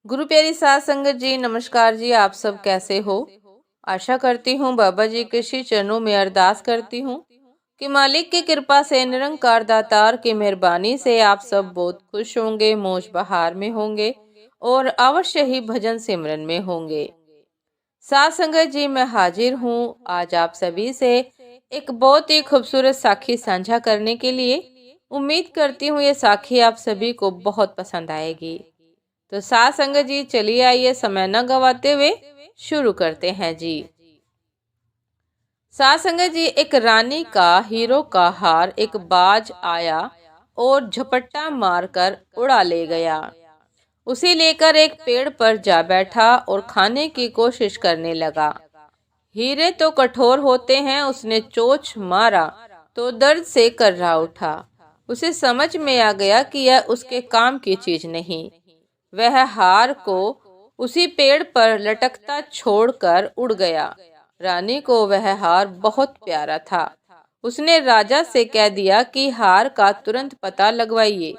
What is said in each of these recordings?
गुरु प्यारी साध संगत जी, नमस्कार जी। आप सब कैसे हो? आशा करती हूँ बाबा जी के श्री चरणों में अरदास करती हूँ कि मालिक की कृपा से, निरंकार दातार की मेहरबानी से आप सब बहुत खुश होंगे, मौज बहार में होंगे और अवश्य ही भजन सिमरन में होंगे। साध संगत जी, मैं हाजिर हूँ आज आप सभी से एक बहुत ही खूबसूरत साखी साझा करने के लिए। उम्मीद करती हूँ ये साखी आप सभी को बहुत पसंद आएगी। तो साथ संगत जी, चलिए आइए समय न गवाते हुए शुरू करते हैं जी। साथ संगत जी, एक रानी का हीरो का हार एक बाज आया और झपट्टा मारकर उड़ा ले गया। उसे लेकर एक पेड़ पर जा बैठा और खाने की कोशिश करने लगा। हीरे तो कठोर होते हैं। उसने चोंच मारा तो दर्द से कर्रा उठा। उसे समझ में आ गया कि यह उसके काम की चीज नहीं। वह हार को उसी पेड़ पर लटकता छोड़कर उड़ गया। रानी को वह हार बहुत प्यारा था। उसने राजा से कह दिया कि हार का तुरंत पता लगवाइए।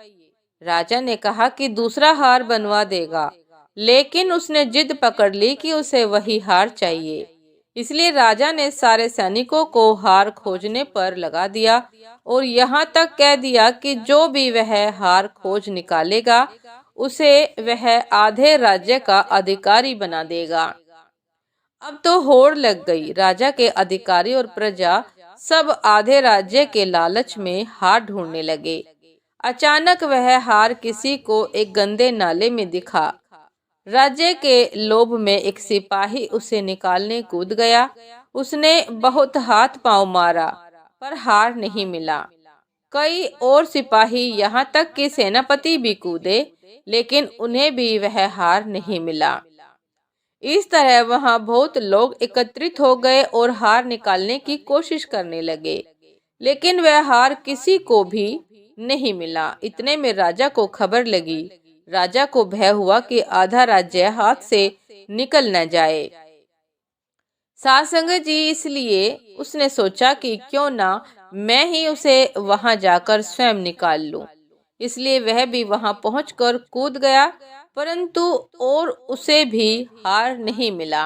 राजा ने कहा कि दूसरा हार बनवा देगा, लेकिन उसने जिद पकड़ ली कि उसे वही हार चाहिए। इसलिए राजा ने सारे सैनिकों को हार खोजने पर लगा दिया और यहाँ तक कह दिया कि जो भी वह हार खोज निकालेगा उसे वह आधे राज्य का अधिकारी बना देगा। अब तो होड़ लग गई। राजा के अधिकारी और प्रजा सब आधे राज्य के लालच में हार ढूंढने लगे। अचानक वह हार किसी को एक गंदे नाले में दिखा। राज्य के लोभ में एक सिपाही उसे निकालने कूद गया। उसने बहुत हाथ पांव मारा पर हार नहीं मिला। कई और सिपाही, यहाँ तक कि सेनापति भी कूदे, लेकिन उन्हें भी वह हार नहीं मिला। इस तरह वहां बहुत लोग एकत्रित हो गए और हार निकालने की कोशिश करने लगे, लेकिन वह हार किसी को भी नहीं मिला। इतने में राजा को खबर लगी। राजा को भय हुआ कि आधा राज्य हाथ से निकल न जाए। साध संगत जी, इसलिए उसने सोचा कि क्यों ना मैं ही उसे वहां जाकर स्वयं निकाल लूं। इसलिए वह भी वहां पहुंचकर कूद गया, परंतु और उसे भी हार नहीं मिला।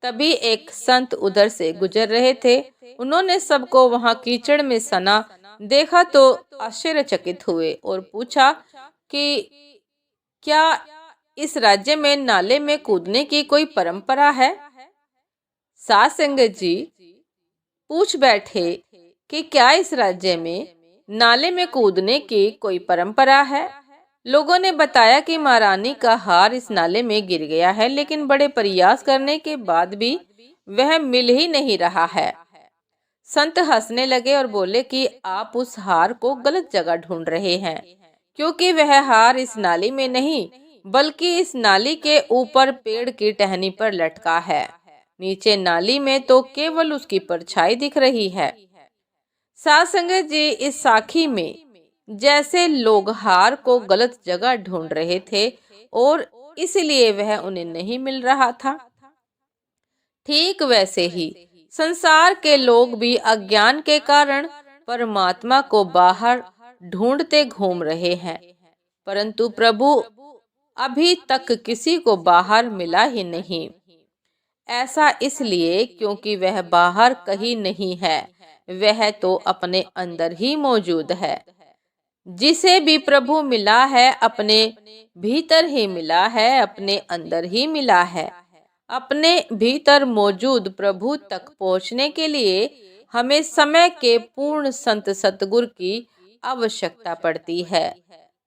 तभी एक संत उधर से गुजर रहे थे। उन्होंने सबको वहां कीचड़ में सना देखा तो आश्चर्यचकित हुए और पूछा कि क्या इस राज्य में नाले में कूदने की कोई परंपरा है? साध संगत जी पूछ बैठे कि क्या इस राज्य में नाले में कूदने की कोई परंपरा है? लोगों ने बताया कि महारानी का हार इस नाले में गिर गया है, लेकिन बड़े प्रयास करने के बाद भी वह मिल ही नहीं रहा है। संत हंसने लगे और बोले कि आप उस हार को गलत जगह ढूंढ रहे हैं, क्योंकि वह हार इस नाली में नहीं बल्कि इस नाली के ऊपर पेड़ की टहनी पर लटका है। नीचे नाली में तो केवल उसकी परछाई दिख रही है। साध संगत जी, इस साखी में जैसे लोग हार को गलत जगह ढूंढ रहे थे और इसलिए वह उन्हें नहीं मिल रहा था, ठीक वैसे ही संसार के लोग भी अज्ञान के कारण परमात्मा को बाहर ढूंढते घूम रहे हैं, परंतु प्रभु अभी तक किसी को बाहर मिला ही नहीं। ऐसा इसलिए क्योंकि वह बाहर कहीं नहीं है, वह तो अपने अंदर ही मौजूद है। जिसे भी प्रभु मिला है अपने भीतर ही मिला है, अपने अंदर ही मिला है। अपने भीतर मौजूद प्रभु तक पहुंचने के लिए हमें समय के पूर्ण संत सतगुरु की आवश्यकता पड़ती है,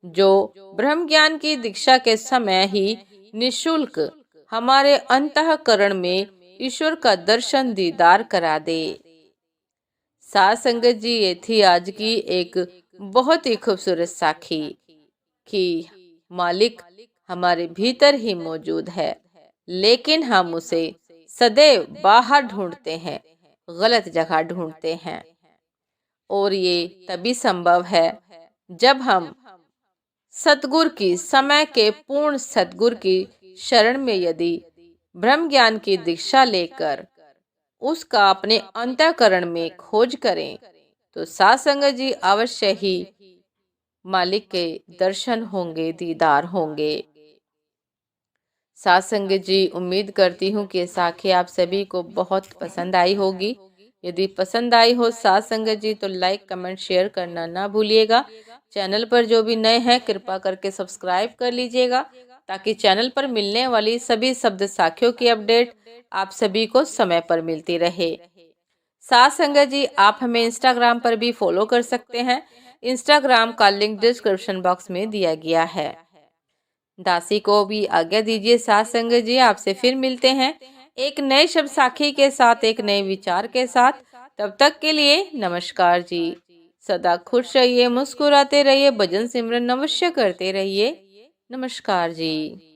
जो ब्रह्म ज्ञान की दीक्षा के समय ही निशुल्क हमारे अंतःकरण में ईश्वर का दर्शन दीदार करा दे। साध संगत जी, ये थी आज की एक बहुत ही खूबसूरत साखी कि मालिक हमारे भीतर ही मौजूद है, लेकिन हम उसे सदैव बाहर ढूंढते हैं, गलत जगह ढूंढते हैं। और ये तभी संभव है जब हम सतगुरु की, समय के पूर्ण सतगुरु की शरण में यदि ब्रह्म ज्ञान की दीक्षा लेकर उसका अपने अंतःकरण में खोज करें, तो साध संगत जी अवश्य ही मालिक के दर्शन होंगे, दीदार होंगे। साथ संगत जी, उम्मीद करती हूँ कि साखी आप सभी को बहुत पसंद आई होगी। यदि पसंद आई हो साथ संगत जी तो लाइक कमेंट शेयर करना ना भूलिएगा। चैनल पर जो भी नए हैं कृपा करके सब्सक्राइब कर लीजिएगा, ताकि चैनल पर मिलने वाली सभी शब्द साखियों की अपडेट आप सभी को समय पर मिलती रहे। साथ संगत जी, आप हमें इंस्टाग्राम पर भी फॉलो कर सकते हैं। इंस्टाग्राम का लिंक डिस्क्रिप्शन बॉक्स में दिया गया है। दासी को भी आज्ञा दीजिए साथ संगत जी, आपसे फिर मिलते हैं एक नए शब्द साखी के साथ, एक नए विचार के साथ। तब तक के लिए नमस्कार जी। सदा खुश रहिए, मुस्कुराते रहिए, भजन सिमरन अवश्य करते रहिए। नमस्कार जी।